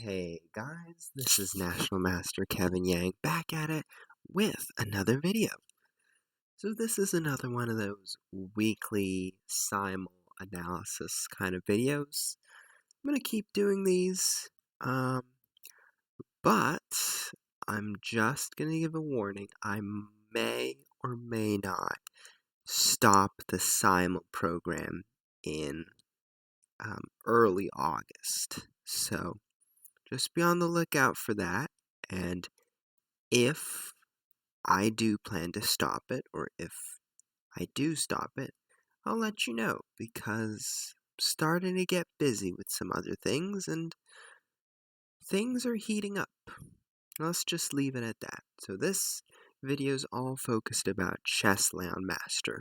Hey guys, this is Chessleonmaster Kevin Yang back at it with another video. So this is another one of those weekly simul analysis kind of videos. I'm going to keep doing these, but I'm just going to give a warning. I may or may not stop the simul program in early August. So just be on the lookout for that, and if I do plan to stop it, or if I do stop it, I'll let you know, because I'm starting to get busy with some other things, and things are heating up. Let's just leave it at that. So this video is all focused about Chessleonmaster.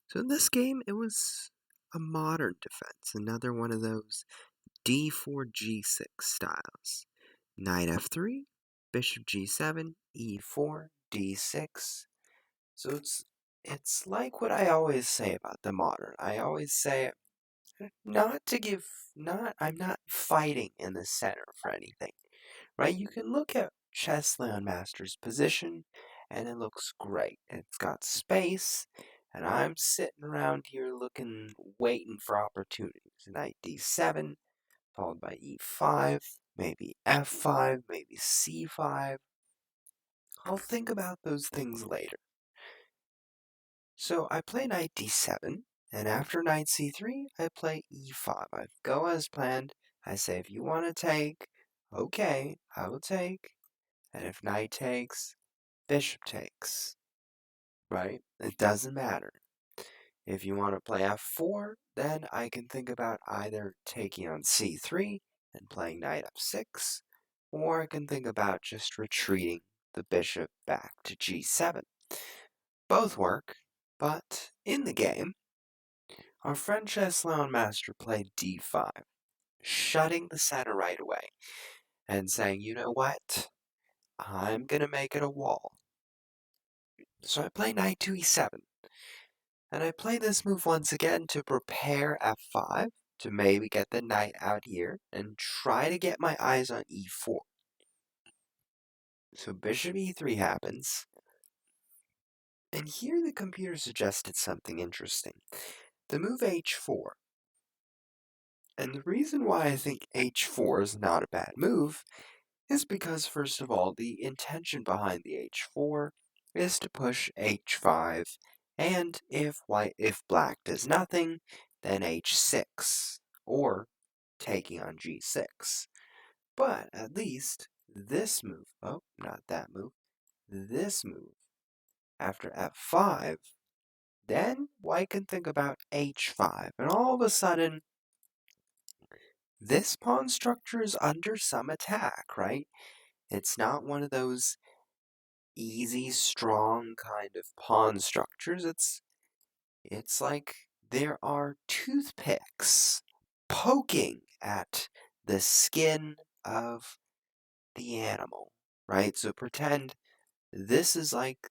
So in this game, it was a modern defense, another one of those d4 g6 styles. Knight f3, bishop g7, e4, d6. So it's like what I always say about the modern. I always say I'm not fighting in the center for anything, right? You can look at Chessleonmaster's position and it looks great. It's got space, and I'm sitting around here waiting for opportunities. Knight d7, followed by e5, maybe f5, maybe c5. I'll think about those things later. So I play knight d7, and after knight c3, I play e5. I go as planned. I say, if you want to take, okay, I will take. And if knight takes, bishop takes, right? It doesn't matter. If you want to play f4, then I can think about either taking on c3 and playing knight f6, or I can think about just retreating the bishop back to g7. Both work, but in the game, our friend Chessleonmaster played d5, shutting the center right away, and saying, you know what, I'm going to make it a wall. So I play knight to e7, and I play this move once again to prepare f5, to maybe get the knight out here, and try to get my eyes on e4. So bishop e3 happens, and here the computer suggested something interesting. The move h4. And the reason why I think h4 is not a bad move is because, first of all, the intention behind the h4 is to push h5, and if black does nothing, then h6, or taking on g6. But at least this move, oh, not that move, this move, after f5, then white can think about h5, and all of a sudden, this pawn structure is under some attack, right? It's not one of those easy, strong kind of pawn structures. It's like there are toothpicks poking at the skin of the animal, right? So pretend this is like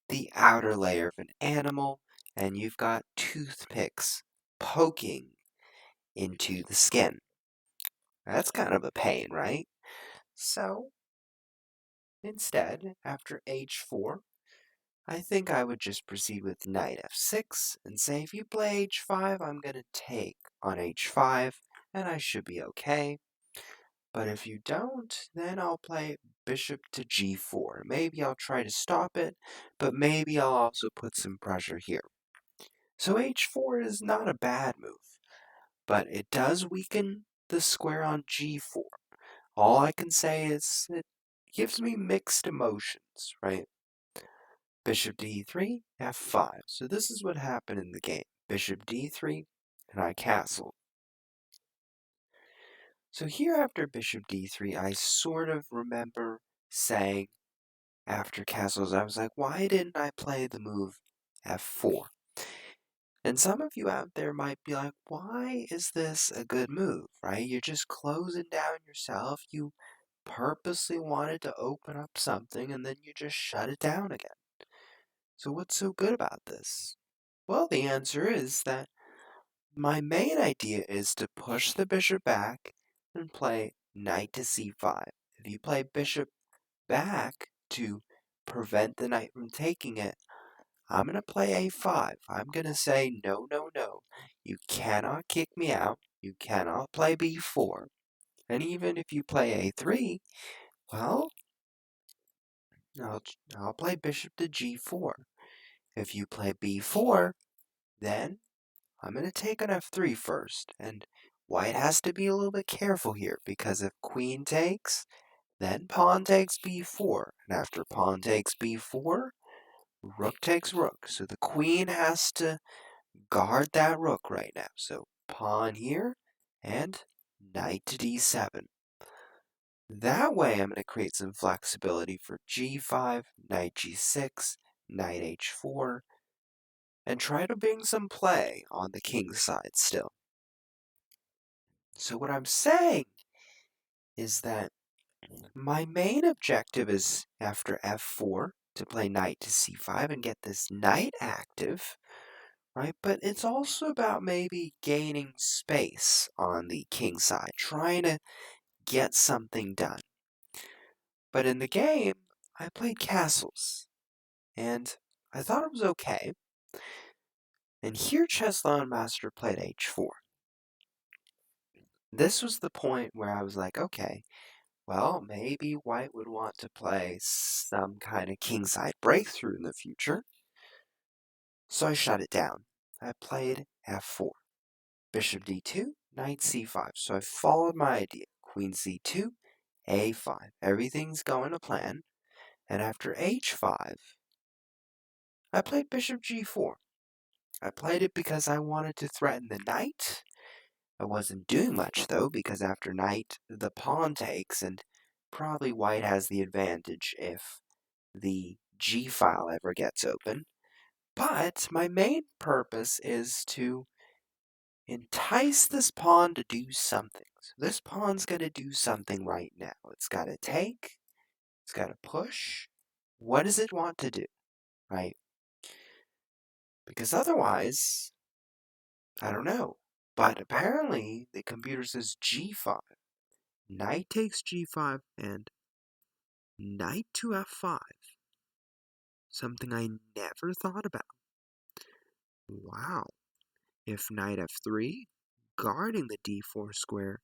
the outer layer of an animal, and you've got toothpicks poking into the skin. That's kind of a pain, right? So instead, after h4, I think I would just proceed with knight f6 and say, if you play h5, I'm going to take on h5, and I should be okay. But if you don't, then I'll play bishop to g4. Maybe I'll try to stop it, but maybe I'll also put some pressure here. So h4 is not a bad move, but it does weaken the square on g4. All I can say is it gives me mixed emotions, right? Bishop d3, f5. So this is what happened in the game. Bishop d3, and I castle. So here after bishop d3, I sort of remember saying, after castles, I was like, why didn't I play the move f4? And some of you out there might be like, why is this a good move, right? You're just closing down yourself. You purposely wanted to open up something, and then you just shut it down again. So what's so good about this? Well, the answer is that my main idea is to push the bishop back and play knight to c5. If you play bishop back to prevent the knight from taking it, I'm going to play a5. I'm going to say, no, no, no. You cannot kick me out. You cannot play b4. And even if you play a3, well, I'll play bishop to g4. If you play b4, then I'm going to take on f3 first. And white has to be a little bit careful here, because if queen takes, then pawn takes b4. And after pawn takes b4, rook takes rook. So the queen has to guard that rook right now. So pawn here and knight to d7. That way I'm going to create some flexibility for g5, knight g6, knight h4, and try to bring some play on the king's side still. So what I'm saying is that my main objective is after f4 to play knight to c5 and get this knight active, right? But it's also about maybe gaining space on the king side, trying to get something done. But in the game, I played castles, and I thought it was okay. And here Chessleonmaster played h4. This was the point where I was like, okay, well, maybe white would want to play some kind of kingside breakthrough in the future. So I shut it down. I played f4. Bishop d2, knight c5. So I followed my idea. Queen c2, a5. Everything's going to plan. And after h5, I played bishop g4. I played it because I wanted to threaten the knight. I wasn't doing much, though, because after knight, the pawn takes, and probably white has the advantage if the g file ever gets open. But my main purpose is to entice this pawn to do something. So this pawn's going to do something right now. It's got to take, it's got to push. What does it want to do, right? Because otherwise, I don't know. But apparently, the computer says g5. Knight takes g5 and knight to f5. Something I never thought about. Wow. If knight f3, guarding the d4 square,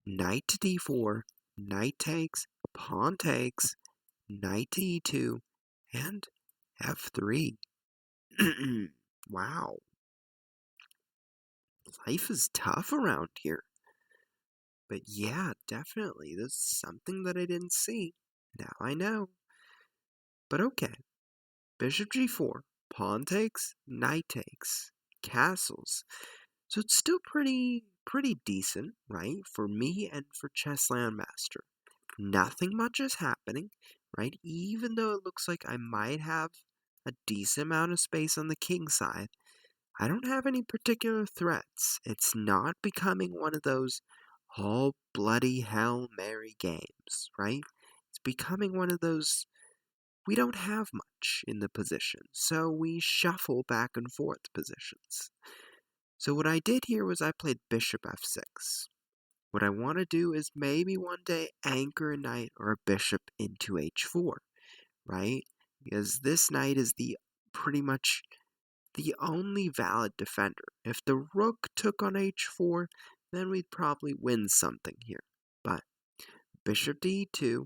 knight to d4, knight takes, pawn takes, knight to e2, and f3. Wow. Life is tough around here. But yeah, definitely, there's something that I didn't see. Now I know. But okay. Bishop g4, pawn takes, knight takes, castles. So it's still pretty decent, right? For me and for Chessleonmaster. Nothing much is happening, right? Even though it looks like I might have a decent amount of space on the king side, I don't have any particular threats. It's not becoming one of those all bloody Hail Mary games, right? It's becoming one of those, we don't have much in the position, so we shuffle back and forth positions. So what I did here was I played bishop f6. What I want to do is maybe one day anchor a knight or a bishop into h4, right? Because this knight is pretty much the only valid defender. If the rook took on h4, then we'd probably win something here. But bishop to e2,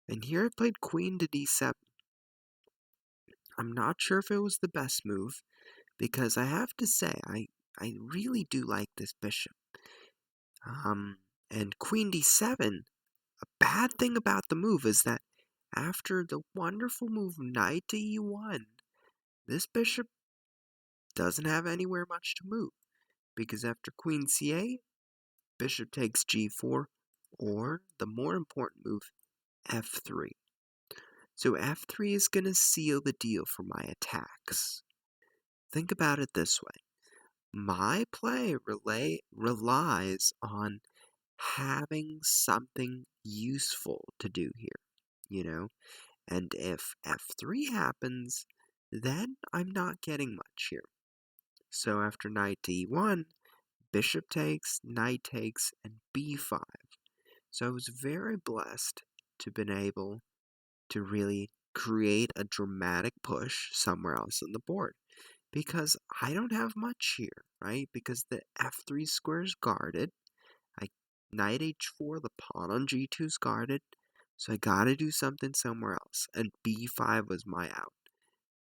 and here I played queen to d7. I'm not sure if it was the best move, because I have to say, I really do like this bishop. And queen d7, a bad thing about the move is that after the wonderful move knight to e1, this bishop doesn't have anywhere much to move, because after queen c8, bishop takes g4, or the more important move, f3. So f3 is going to seal the deal for my attacks. Think about it this way. My play relies on having something useful to do here, And if f3 happens, then I'm not getting much here. So after knight to e1, bishop takes, knight takes, and b5. So I was very blessed to have been able to really create a dramatic push somewhere else on the board. Because I don't have much here, right? Because the f3 square is guarded. I knight h4, the pawn on g2 is guarded. So I gotta do something somewhere else. And b5 was my out.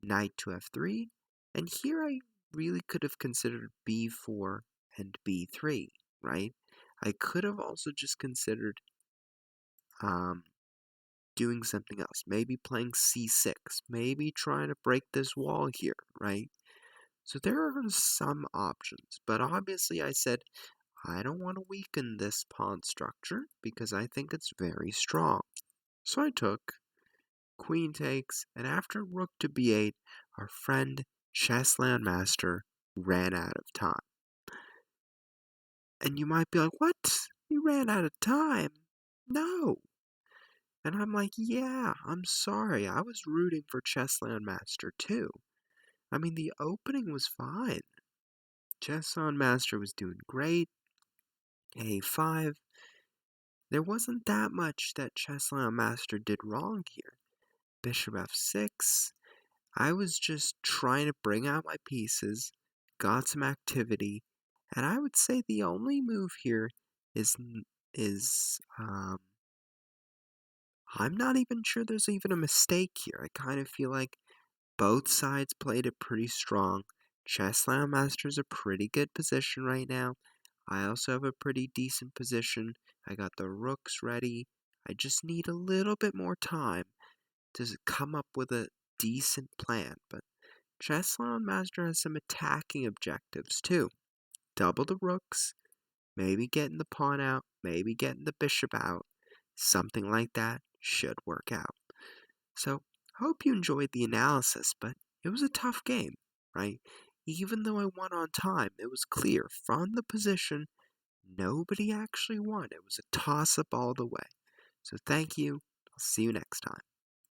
Knight to f3. And here I really could have considered b4 and b3, right? I could have also just considered um, doing something else. Maybe playing c6. Maybe trying to break this wall here, right? So there are some options, but obviously I said I don't want to weaken this pawn structure because I think it's very strong. So I took queen takes, and after rook to b8, our friend Chessleonmaster ran out of time. And you might be like, what? You ran out of time? No. And I'm like, yeah, I'm sorry. I was rooting for Chessleonmaster too. I mean, the opening was fine. Chessleonmaster was doing great. A5. There wasn't that much that Chessleonmaster did wrong here. Bishop f6. I was just trying to bring out my pieces, got some activity, and I would say the only move here is is I'm not even sure there's even a mistake here. I kind of feel like both sides played it pretty strong. Chessleonmaster's a pretty good position right now. I also have a pretty decent position. I got the rooks ready. I just need a little bit more time to come up with a decent plan. But Chessleonmaster has some attacking objectives too. Double the rooks, maybe getting the pawn out, maybe getting the bishop out. Something like that should work out. So, hope you enjoyed the analysis, but it was a tough game, right? Even though I won on time, it was clear from the position nobody actually won. It was a toss up all the way. So, thank you. I'll see you next time.